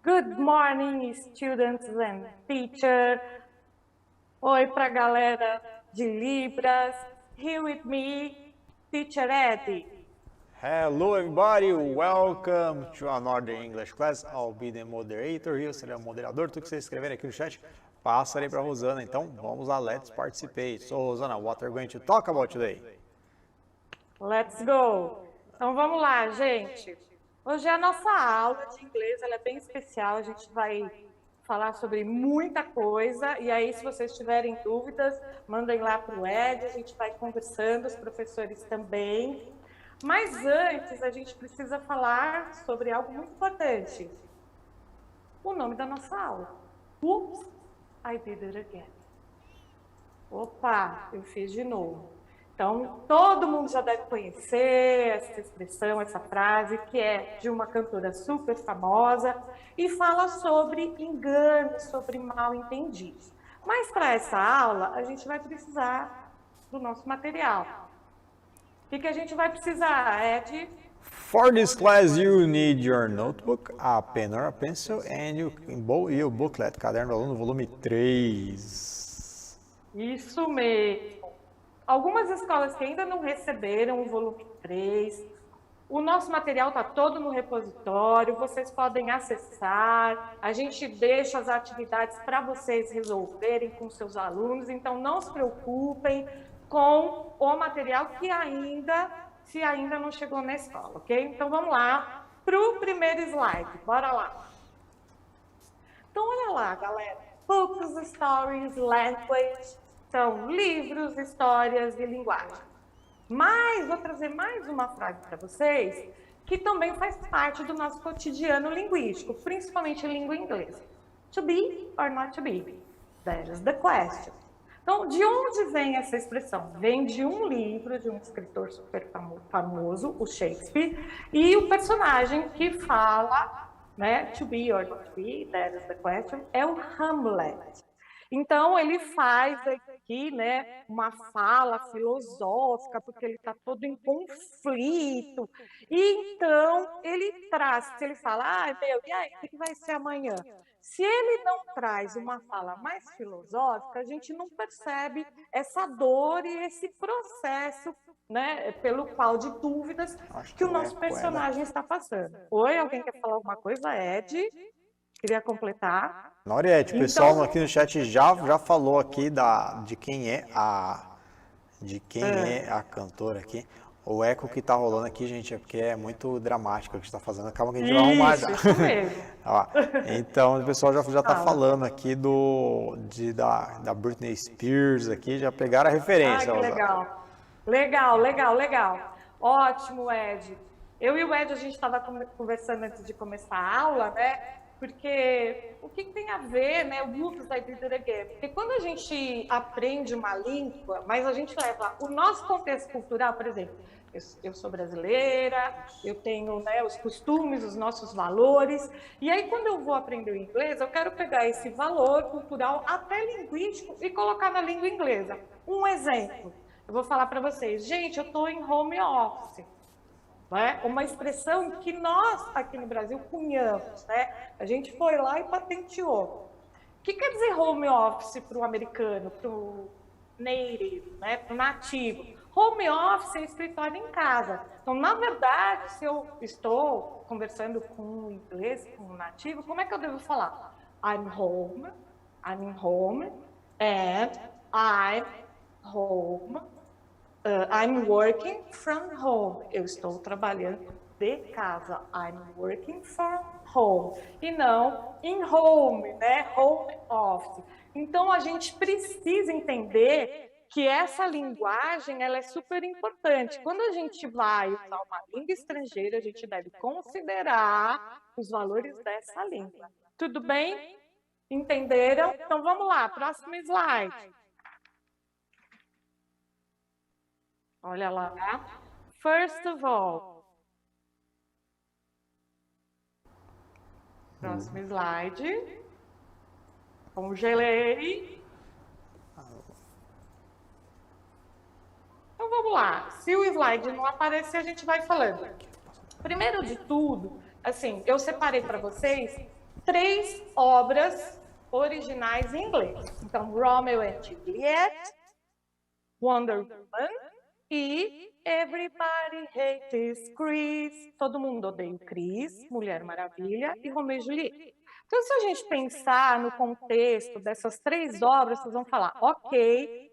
Good morning, students and teachers. Oi para a galera de Libras. Here with me, Teacher Eddie. Hello everybody, welcome to another English class. I'll be the moderator here, eu serei o moderador. Tudo que vocês escreverem aqui no chat, passarei para a Rosana. Então, vamos lá, let's participate. So, Rosana, what are we going to talk about today? Let's go! Então vamos lá, gente. Hoje é a nossa aula de inglês, ela é bem especial, a gente vai falar sobre muita coisa, e aí se vocês tiverem dúvidas, mandem lá para o Ed, a gente vai conversando, os professores também. Mas antes, a gente precisa falar sobre algo muito importante. O nome da nossa aula. Oops, I did it again. Opa, eu fiz de novo. Então, todo mundo já deve conhecer essa expressão, essa frase, que é de uma cantora super famosa e fala sobre enganos, sobre mal-entendidos. Mas para essa aula, a gente vai precisar do nosso material. O que a gente vai precisar, Ed? For this class, you need your notebook, a pen or a pencil, and your booklet, Caderno do Aluno, volume 3. Isso mesmo. Algumas escolas que ainda não receberam o volume 3, o nosso material está todo no repositório, vocês podem acessar, a gente deixa as atividades para vocês resolverem com seus alunos, então não se preocupem com o material se ainda não chegou na escola, ok? Então vamos lá para o primeiro slide, bora lá. Então olha lá, galera, books, stories, language, são livros, histórias e linguagem. Mas vou trazer mais uma frase para vocês que também faz parte do nosso cotidiano linguístico, principalmente em língua inglesa. To be or not to be? That is the question. Então, de onde vem essa expressão? Vem de um livro de um escritor super famoso, o Shakespeare, e o personagem que fala, né, to be or not to be, that is the question, é o Hamlet. Então, ele faz aqui, né, uma fala filosófica, porque ele está todo em conflito. E então, ele traz, se ele fala, e aí, o que vai ser amanhã? Se ele não traz uma fala mais filosófica, a gente não percebe essa dor e esse processo, né, pelo qual de dúvidas que o nosso personagem está passando. Oi, alguém quer falar alguma coisa? Ed? Queria completar. Noriette, o pessoal aqui no chat já falou aqui de quem é a cantora aqui. O eco que tá rolando aqui, gente, é porque é muito dramático o que a gente tá fazendo. Calma que a gente vai arrumar já. Isso mesmo. Então, o pessoal já tá falando aqui da Britney Spears aqui, já pegaram a referência. Que legal. Legal. Ótimo, Ed. Eu e o Ed, a gente estava conversando antes de começar a aula, né? Porque o que tem a ver, né, o Oops, I did it again? Porque quando a gente aprende uma língua, mas a gente leva o nosso contexto cultural, por exemplo, eu sou brasileira, eu tenho, né, os costumes, os nossos valores, e aí quando eu vou aprender o inglês, eu quero pegar esse valor cultural, até linguístico, e colocar na língua inglesa. Um exemplo, eu vou falar para vocês, gente, eu estou em home office. Uma expressão que nós, aqui no Brasil, cunhamos, né? A gente foi lá e patenteou. O que quer dizer home office para o americano, para o native, né? Para o nativo? Home office é escritório em casa. Então, na verdade, se eu estou conversando com um inglês, com um nativo, como é que eu devo falar? I'm home, and I'm home. I'm working from home. Eu estou trabalhando de casa. I'm working from home. E não in home, né? Home office. Então, a gente precisa entender que essa linguagem ela é super importante. Quando a gente vai usar uma língua estrangeira, a gente deve considerar os valores dessa língua. Tudo bem? Entenderam? Então, vamos lá. Próximo slide. Olha lá. First of all. Próximo slide. Congelei. Então vamos lá. Se o slide não aparecer, a gente vai falando. Primeiro de tudo, assim, eu separei para vocês 3 obras originais em inglês. Então, Romeo and Juliet, Wonder Woman e Everybody Hates Chris. Todo mundo odeia o Chris, Mulher Maravilha e Romeo e Julieta. Então, se a gente pensar no contexto dessas 3 obras, vocês vão falar, ok,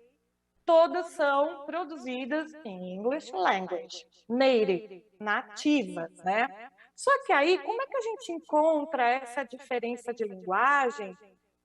todas são produzidas em English language, native, nativas, né? Só que aí, como é que a gente encontra essa diferença de linguagem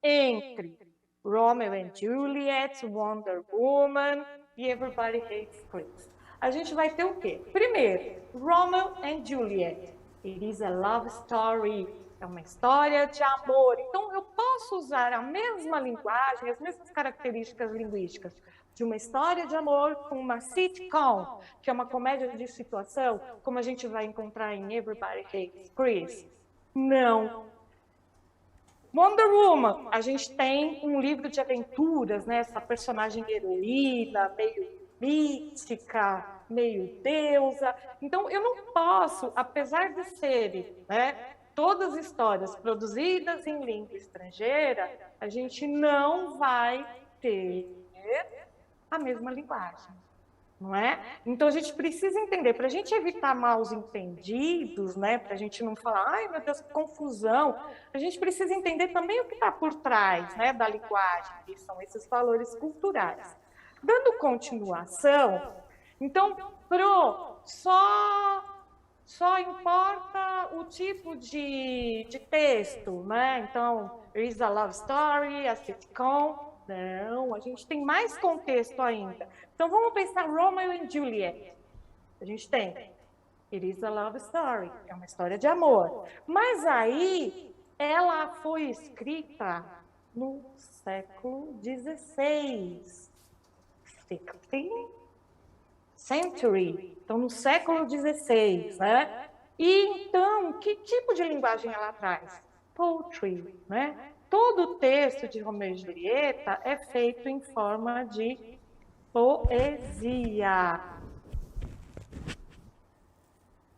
entre Romeo and Juliet, Wonder Woman e Everybody Hates Chris? A gente vai ter o quê? Primeiro, Romeo and Juliet. It is a love story. É uma história de amor. Então, eu posso usar a mesma linguagem, as mesmas características linguísticas de uma história de amor com uma sitcom, que é uma comédia de situação, como a gente vai encontrar em Everybody Hates Chris? Não. Wonder Woman, a gente tem um livro de aventuras, né? Essa personagem heroína, meio mística, meio deusa. Então, eu não posso, apesar de serem, né, todas histórias produzidas em língua estrangeira, a gente não vai ter a mesma linguagem, não é? Então, a gente precisa entender, para a gente evitar maus entendidos, né, para a gente não falar, ai, meu Deus, que confusão, a gente precisa entender também o que está por trás, né, da linguagem, que são esses valores culturais. Dando continuação, então, só importa o tipo de texto, né? Então, is a love story, a sitcom. Não, a gente tem mais contexto ainda. Então, vamos pensar Romeo and Juliet. A gente tem It is a love story, é uma história de amor. Mas aí, ela foi escrita no século XVI. 16th century. Então, no século XVI, né? E então, que tipo de linguagem ela traz? Poetry, né? Todo o texto de Romeu e Julieta é feito em forma de poesia.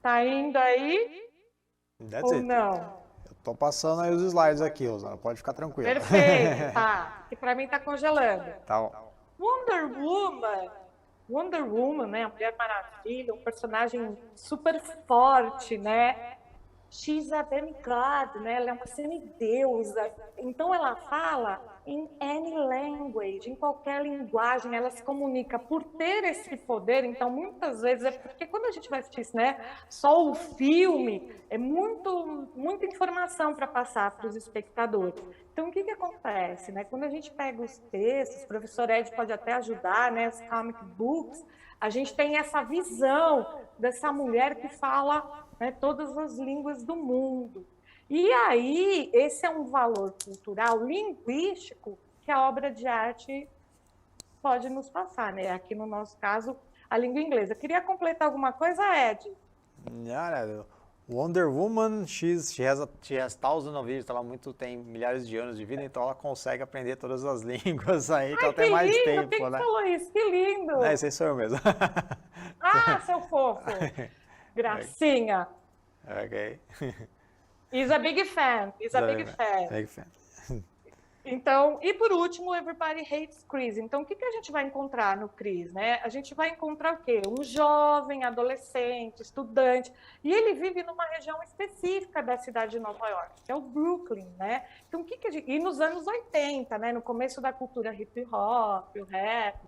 Tá indo aí? That's Ou it. não? Eu tô passando aí os slides aqui, Rosana, pode ficar tranquila. Perfeito, tá. Que para mim tá congelando. Tá bom. Wonder Woman, né, a Mulher Maravilha, um personagem super forte, né? She's a demigod, né? Ela é uma semideusa. Então ela fala em any language, em qualquer linguagem, ela se comunica por ter esse poder. Então muitas vezes é porque quando a gente vai assistir isso, né, só o filme é muita informação para passar para os espectadores. Então o que acontece, né? Quando a gente pega os textos, o professor Ed pode até ajudar, né, os comic books, a gente tem essa visão dessa mulher que fala, né, todas as línguas do mundo. E aí, esse é um valor cultural, linguístico, que a obra de arte pode nos passar, né? Aqui no nosso caso, a língua inglesa. Queria completar alguma coisa, Ed? Yeah, Wonder Woman, she has thousands of years, ela tem milhares de anos de vida, então ela consegue aprender todas as línguas aí, que ela tem mais lindo, tempo, quem né? falou isso? Que lindo! Esse sou eu mesmo. Ah, seu fofo! Gracinha! Ok. Is a big fan. Is a big fan. Big fan. Então, e por último, Everybody Hates Chris. Então, o que a gente vai encontrar no Chris, né? A gente vai encontrar o quê? Um jovem, adolescente, estudante, e ele vive numa região específica da cidade de Nova York, que é o Brooklyn, né? Então, e nos anos 80, né? No começo da cultura hip hop, o rap.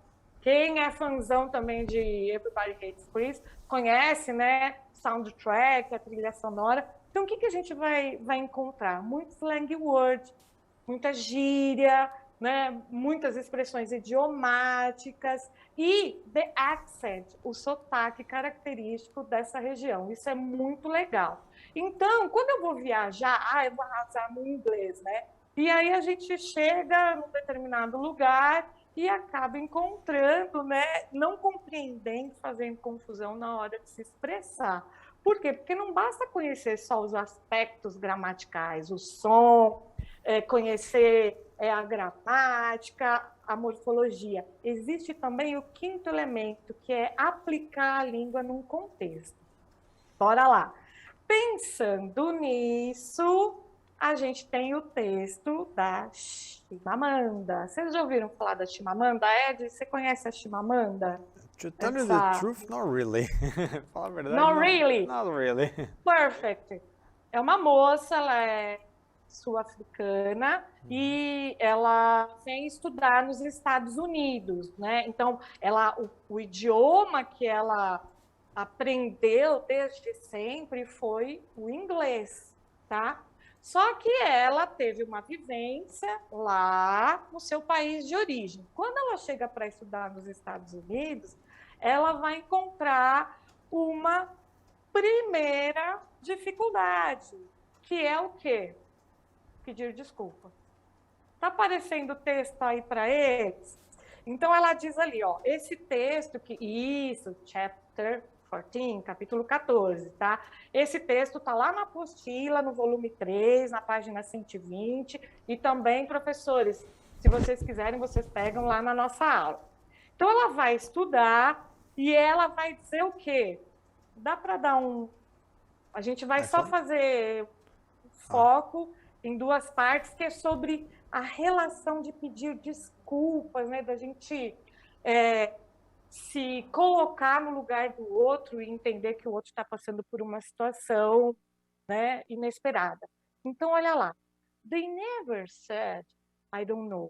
Quem é fãzão também de Everybody Hates Chris conhece, né? Soundtrack, a trilha sonora. Então, o que a gente vai encontrar? Muito slang word, muita gíria, né? Muitas expressões idiomáticas e the accent, o sotaque característico dessa região. Isso é muito legal. Então, quando eu vou viajar, eu vou arrasar no inglês, né? E aí a gente chega num determinado lugar e acaba encontrando, né? Não compreendendo, fazendo confusão na hora de se expressar. Por quê? Porque não basta conhecer só os aspectos gramaticais, o som, conhecer a gramática, a morfologia. Existe também o quinto elemento, que é aplicar a língua num contexto. Bora lá. Pensando nisso, a gente tem o texto da Chimamanda. Vocês já ouviram falar da Chimamanda? Ed, você conhece a Chimamanda? To tell you the truth, not really. Falar a verdade, Not não. really? Not really. Perfect. É uma moça, ela é sul-africana e ela vem estudar nos Estados Unidos, né? Então, o idioma que ela aprendeu desde sempre foi o inglês, tá? Só que ela teve uma vivência lá no seu país de origem. Quando ela chega para estudar nos Estados Unidos, ela vai encontrar uma primeira dificuldade, que é o quê? Pedir desculpa. Tá aparecendo o texto aí para eles? Então ela diz ali, ó, esse texto chapter 14, capítulo 14, tá? Esse texto tá lá na apostila, no volume 3, na página 120, e também, professores, se vocês quiserem, vocês pegam lá na nossa aula. Então ela vai estudar e ela vai dizer o quê? Dá para dar a gente vai só fazer foco em duas partes, que é sobre a relação de pedir desculpas, né? Da gente se colocar no lugar do outro e entender que o outro está passando por uma situação, né, inesperada. Então, olha lá. They never said, I don't know.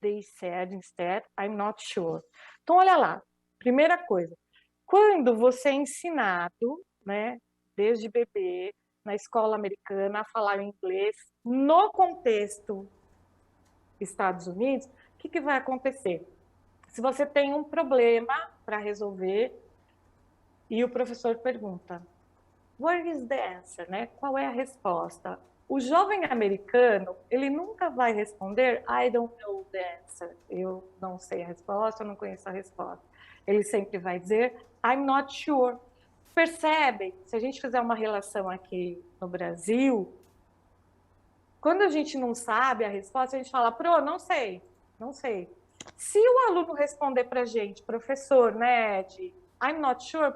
They said instead, I'm not sure. Então, olha lá. Primeira coisa. Quando você é ensinado, né, desde bebê, na escola americana, a falar inglês, no contexto Estados Unidos, o que vai acontecer? Se você tem um problema para resolver e o professor pergunta, what is the answer, né? Qual é a resposta? O jovem americano, ele nunca vai responder, I don't know the answer. Eu não sei a resposta, eu não conheço a resposta. Ele sempre vai dizer, I'm not sure. Percebem? Se a gente fizer uma relação aqui no Brasil, quando a gente não sabe a resposta, a gente fala, não sei, não sei. Se o aluno responder para a gente, professor, né, Ed, I'm not sure,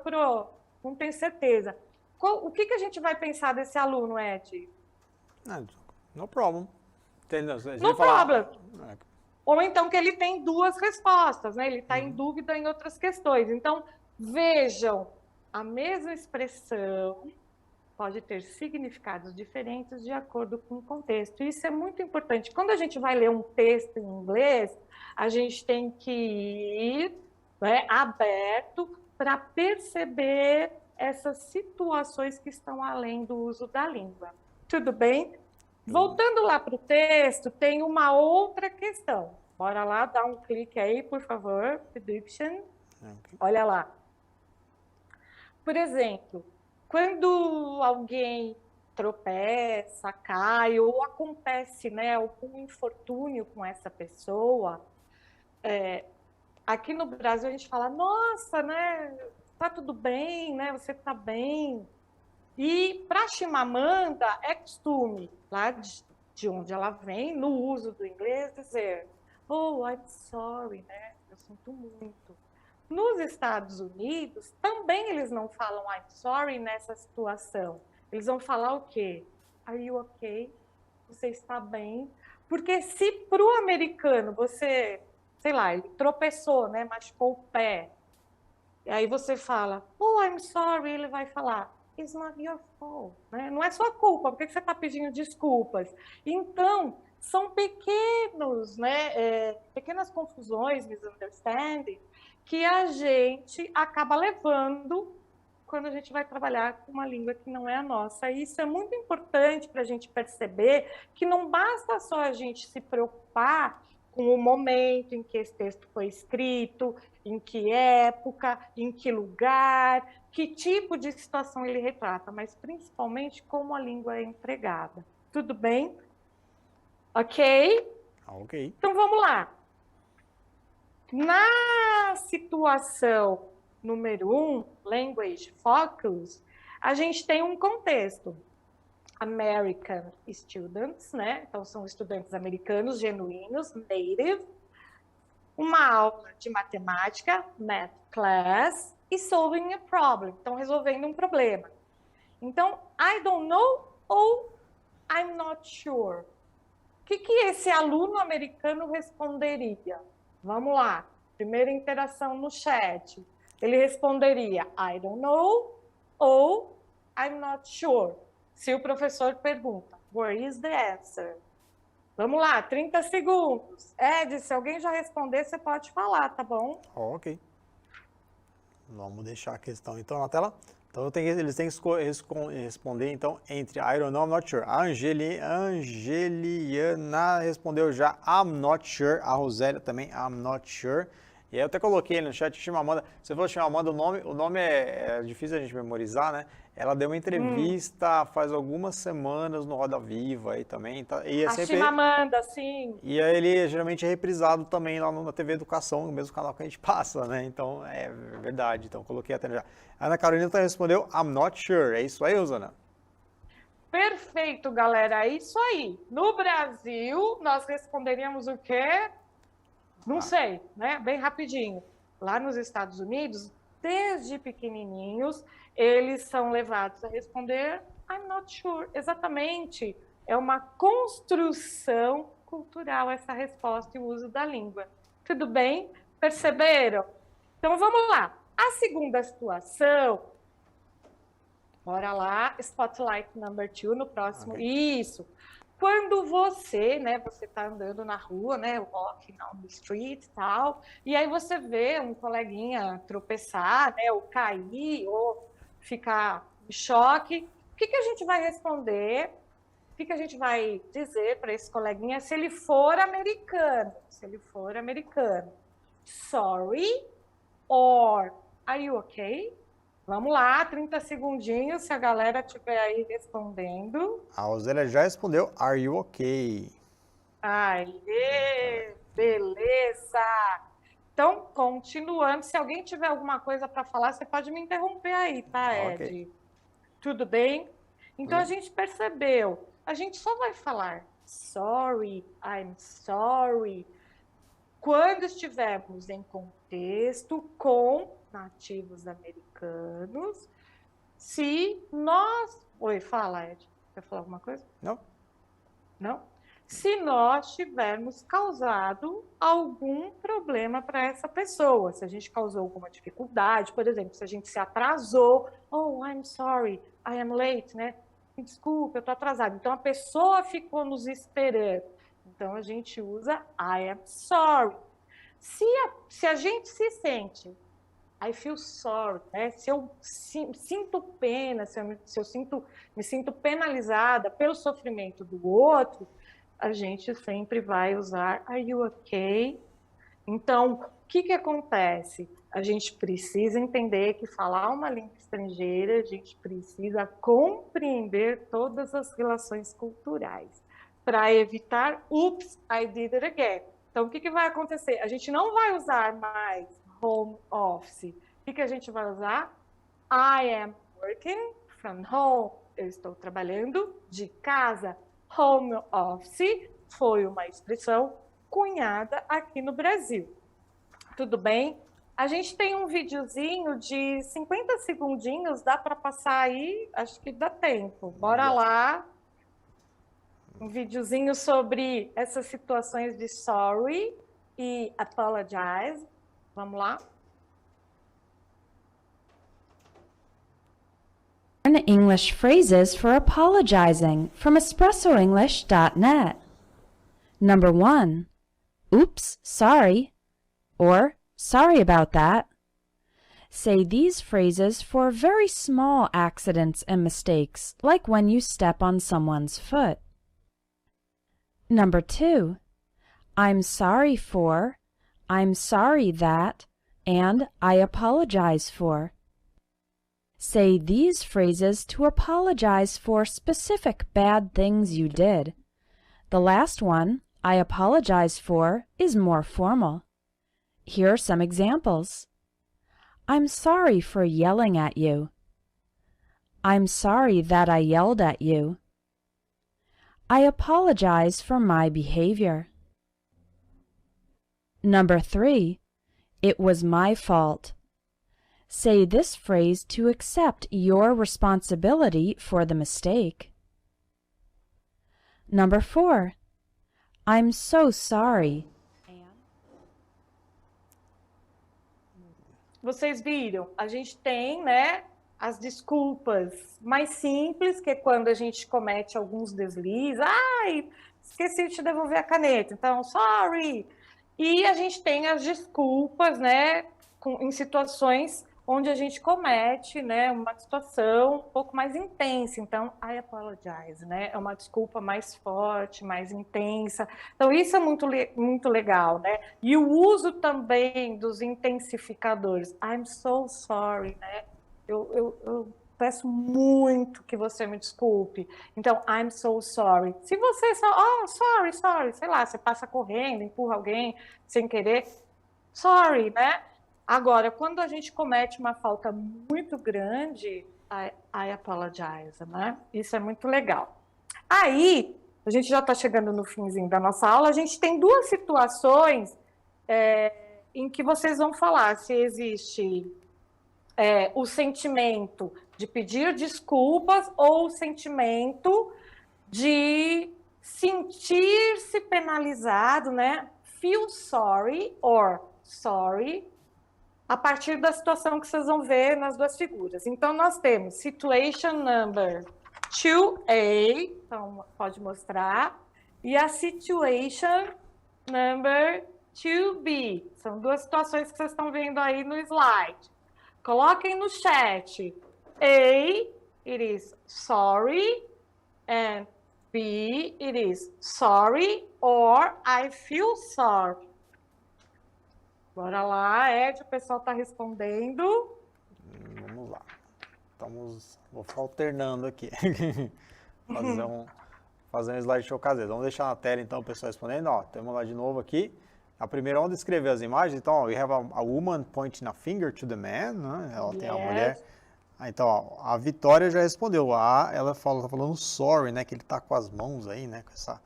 não tenho certeza. O que a gente vai pensar desse aluno, Ed? No problem. No problem. Ou então que ele tem duas respostas, né? Ele está em dúvida em outras questões. Então, vejam, a mesma expressão pode ter significados diferentes de acordo com o contexto. Isso é muito importante. Quando a gente vai ler um texto em inglês, a gente tem que ir, né, aberto para perceber essas situações que estão além do uso da língua. Tudo bem? Voltando lá para o texto, tem uma outra questão. Bora lá, dá um clique aí, por favor. Prediction. Olha lá. Por exemplo, quando alguém tropeça, cai, ou acontece, né, algum infortúnio com essa pessoa, aqui no Brasil a gente fala, nossa, né, tá tudo bem, né, você tá bem. E para Chimamanda é costume, lá de onde ela vem, no uso do inglês, dizer, oh, I'm sorry, né, eu sinto muito. Nos Estados Unidos, também eles não falam I'm sorry nessa situação. Eles vão falar o quê? Are you okay? Você está bem? Porque se para o americano você, sei lá, ele tropeçou, né, machucou o pé, e aí você fala, oh, I'm sorry, ele vai falar, it's not your fault, né? Não é sua culpa, por que você está pedindo desculpas? Então, são pequenas confusões, misunderstanding, que a gente acaba levando quando a gente vai trabalhar com uma língua que não é a nossa. E isso é muito importante para a gente perceber que não basta só a gente se preocupar com o momento em que esse texto foi escrito, em que época, em que lugar, que tipo de situação ele retrata, mas principalmente como a língua é empregada. Tudo bem? Ok? Ok. Então vamos lá. Na situação número 1, Language Focus, a gente tem um contexto. American students, né? Então são estudantes americanos genuínos, native. Uma aula de matemática, math class, e solving a problem. Então resolvendo um problema. Então, I don't know ou I'm not sure. O que esse aluno americano responderia? Vamos lá, primeira interação no chat. Ele responderia I don't know ou I'm not sure. Se o professor pergunta, where is the answer? Vamos lá, 30 segundos. Ed, se alguém já responder, você pode falar, tá bom? Ok. Vamos deixar a questão então na tela. Então eles têm que responder então entre I don't know, I'm not sure. A Angeliana respondeu já I'm not sure. A Rosélia também I'm not sure. E aí eu até coloquei no chat Chimamanda. Se eu for Chimamanda, o nome é difícil a gente memorizar, né? Ela deu uma entrevista faz algumas semanas no Roda Viva aí também. Tá? E é a sempre... Chimamanda, sim. E aí ele geralmente é reprisado também lá na TV Educação, no mesmo canal que a gente passa, né? Então é verdade. Então coloquei até já. A Ana Carolina também respondeu I'm not sure. É isso aí, Rosana? Perfeito, galera. É isso aí. No Brasil, nós responderíamos o quê? Não sei, né? Bem rapidinho. Lá nos Estados Unidos, desde pequenininhos, eles são levados a responder I'm not sure. Exatamente. É uma construção cultural essa resposta e o uso da língua. Tudo bem? Perceberam? Então, vamos lá. A segunda situação... Bora lá. Spotlight number 2 no próximo. Okay. Isso. Quando você, né, você está andando na rua, né, walking on the street e tal, e aí você vê um coleguinha tropeçar, né, ou cair, ou ficar em choque, o que a gente vai responder? O que a gente vai dizer para esse coleguinha se ele for americano? Se ele for americano. Sorry or are you okay? Vamos lá, 30 segundinhos, se a galera estiver aí respondendo. A Rosélia já respondeu, are you okay? Aê, beleza! Então, continuando, se alguém tiver alguma coisa para falar, você pode me interromper aí, tá, Ed? Okay. Tudo bem? Então, a gente percebeu, a gente só vai falar sorry, I'm sorry, quando estivermos em contexto com nativos americanos, se nós... Oi, fala, Ed. Quer falar alguma coisa? Não. Não? Se nós tivermos causado algum problema para essa pessoa, se a gente causou alguma dificuldade, por exemplo, se a gente se atrasou, oh, I'm sorry, I am late, né? Desculpa, eu estou atrasado. Então, a pessoa ficou nos esperando. Então, a gente usa I am sorry. Se a gente se sente I feel sorry, né? Se eu sinto pena, se eu me sinto penalizada pelo sofrimento do outro, a gente sempre vai usar are you okay? Então, o que acontece? A gente precisa entender que falar uma língua estrangeira, a gente precisa compreender todas as relações culturais para evitar oops, I did it again. Então, o que vai acontecer? A gente não vai usar mais home office. O que a gente vai usar? I am working from home. Eu estou trabalhando de casa. Home office foi uma expressão cunhada aqui no Brasil. Tudo bem? A gente tem um videozinho de 50 segundinhos, dá para passar aí? Acho que dá tempo. Bora lá. Um videozinho sobre essas situações de sorry e apologize. Vamos lá. Learn English phrases for apologizing from espressoenglish.net. Number 1. Oops, sorry, or sorry about that. Say these phrases for very small accidents and mistakes, like when you step on someone's foot. Number 2. I'm sorry for, I'm sorry that, and I apologize for. Say these phrases to apologize for specific bad things you did. The last one, I apologize for, is more formal. Here are some examples. I'm sorry for yelling at you. I'm sorry that I yelled at you. I apologize for my behavior. Number 3, it was my fault. Say this phrase to accept your responsibility for the mistake. Number 4. I'm so sorry. Vocês viram? A gente tem, né, as desculpas mais simples, que é quando a gente comete alguns deslizes. Ai, esqueci de te devolver a caneta, então, sorry. E a gente tem as desculpas, né, em situações onde a gente comete, né, uma situação um pouco mais intensa. Então, I apologize, né? É uma desculpa mais forte, mais intensa. Então, isso é muito legal, né? E o uso também dos intensificadores. I'm so sorry, né? Eu peço muito que você me desculpe. Então, I'm so sorry. Se você só, oh, sorry, sei lá, você passa correndo, empurra alguém sem querer, sorry, né? Agora, quando a gente comete uma falta muito grande, I apologize, né? Isso é muito legal. Aí, a gente já está chegando no finzinho da nossa aula, a gente tem duas situações em que vocês vão falar se existe o sentimento de pedir desculpas ou o sentimento de sentir-se penalizado, né? Feel sorry or sorry, a partir da situação que vocês vão ver nas duas figuras. Então, nós temos situation number 2A, então pode mostrar, e a situation number 2B. São duas situações que vocês estão vendo aí no slide. Coloquem no chat. A, it is sorry, and B, it is sorry or I feel sorry. Bora lá, Ed, o pessoal está respondendo. Vamos lá. Vou ficar alternando aqui. fazer um slideshow caseiro. Vamos deixar na tela, então, o pessoal respondendo. Ó, temos lá de novo aqui. A primeira, onde escrever as imagens. Então, ó, we have a woman pointing a finger to the man. Né? Ela tem a mulher. Então, ó, a Vitória já respondeu. Ela tá falando sorry, né? Que ele tá com as mãos aí, né? Com essa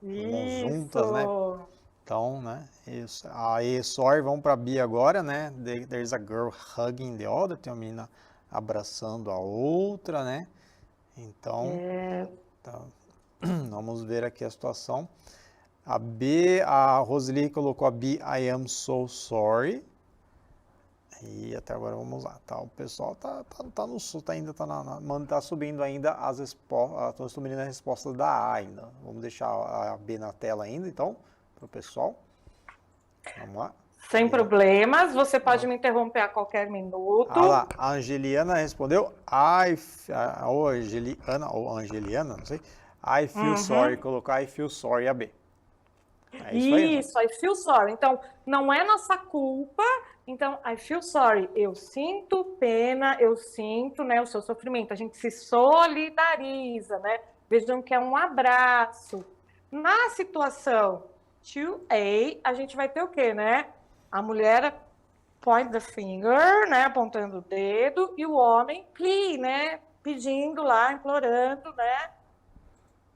mãos juntas, né? Então, né, isso. Aí, sorry, vamos para B agora, né? There's a girl hugging the other. Tem uma menina abraçando a outra, né? Então, vamos ver aqui a situação. A B, a Roseli colocou a B, I am so sorry. E até agora vamos lá, tá? O pessoal tá no sul, tá subindo ainda estão subindo as respostas da A ainda. Vamos deixar a B na tela ainda, então. Pro pessoal. Vamos lá. Sem problemas, você pode me interromper a qualquer minuto. Lá, a Angeliana respondeu, Angeliana, não sei. I feel sorry, colocar I feel sorry a B. É isso aí, I feel sorry. Então, não é nossa culpa. Então, I feel sorry. Eu sinto pena, eu sinto, né, o seu sofrimento. A gente se solidariza, né? Vejam que é um abraço. Na situação 2A, a gente vai ter o quê, né? A mulher point the finger, né? Apontando o dedo, e o homem plead, né? Pedindo lá, implorando, né?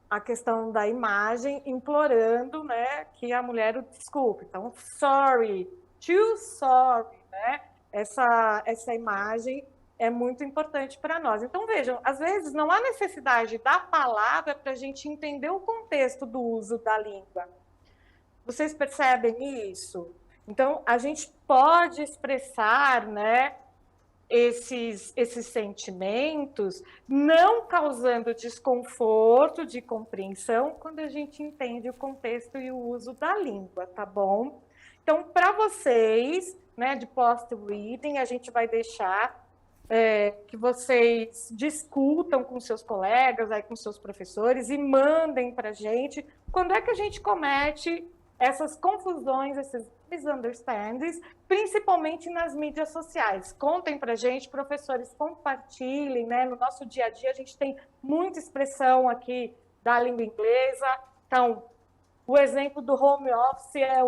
A questão da imagem, implorando, né? Que a mulher o desculpe. Então, sorry, too sorry, né? Essa imagem é muito importante para nós. Então, vejam, às vezes não há necessidade da palavra para a gente entender o contexto do uso da língua. Vocês percebem isso? Então, a gente pode expressar, né, esses sentimentos, não causando desconforto de compreensão, quando a gente entende o contexto e o uso da língua, tá bom? Então, para vocês, né, de post-reading, a gente vai deixar que vocês discutam com seus colegas, aí, com seus professores, e mandem para a gente quando é que a gente comete essas confusões, esses misunderstandings, principalmente nas mídias sociais. Contem para a gente, professores, compartilhem, né? No nosso dia a dia, a gente tem muita expressão aqui da língua inglesa. Então, o exemplo do home office é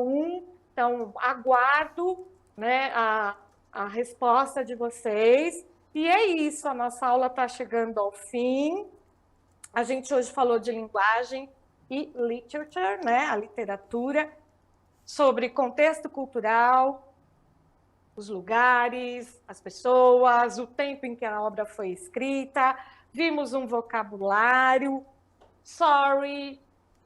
então, aguardo, né, a resposta de vocês. E é isso, a nossa aula está chegando ao fim. A gente hoje falou de linguagem e literature, né, a literatura, sobre contexto cultural, os lugares, as pessoas, o tempo em que a obra foi escrita. Vimos um vocabulário, sorry,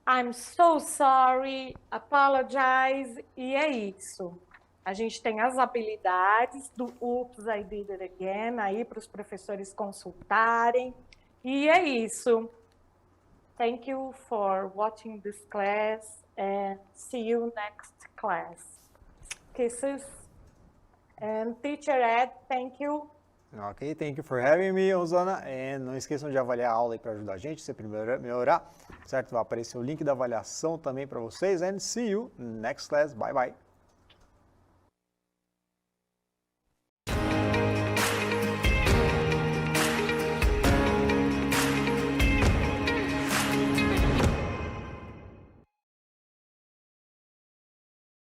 I'm so sorry, apologize, e é isso. A gente tem as habilidades do Oops, I Did It Again, aí para os professores consultarem, e é isso. Thank you for watching this class, and see you next class. Kisses. And Teacher Ed, thank you. Ok, thank you for having me, Rosana. E não esqueçam de avaliar a aula aí para ajudar a gente, sempre melhorar, certo? Vai aparecer o link da avaliação também para vocês. And see you next class. Bye, bye.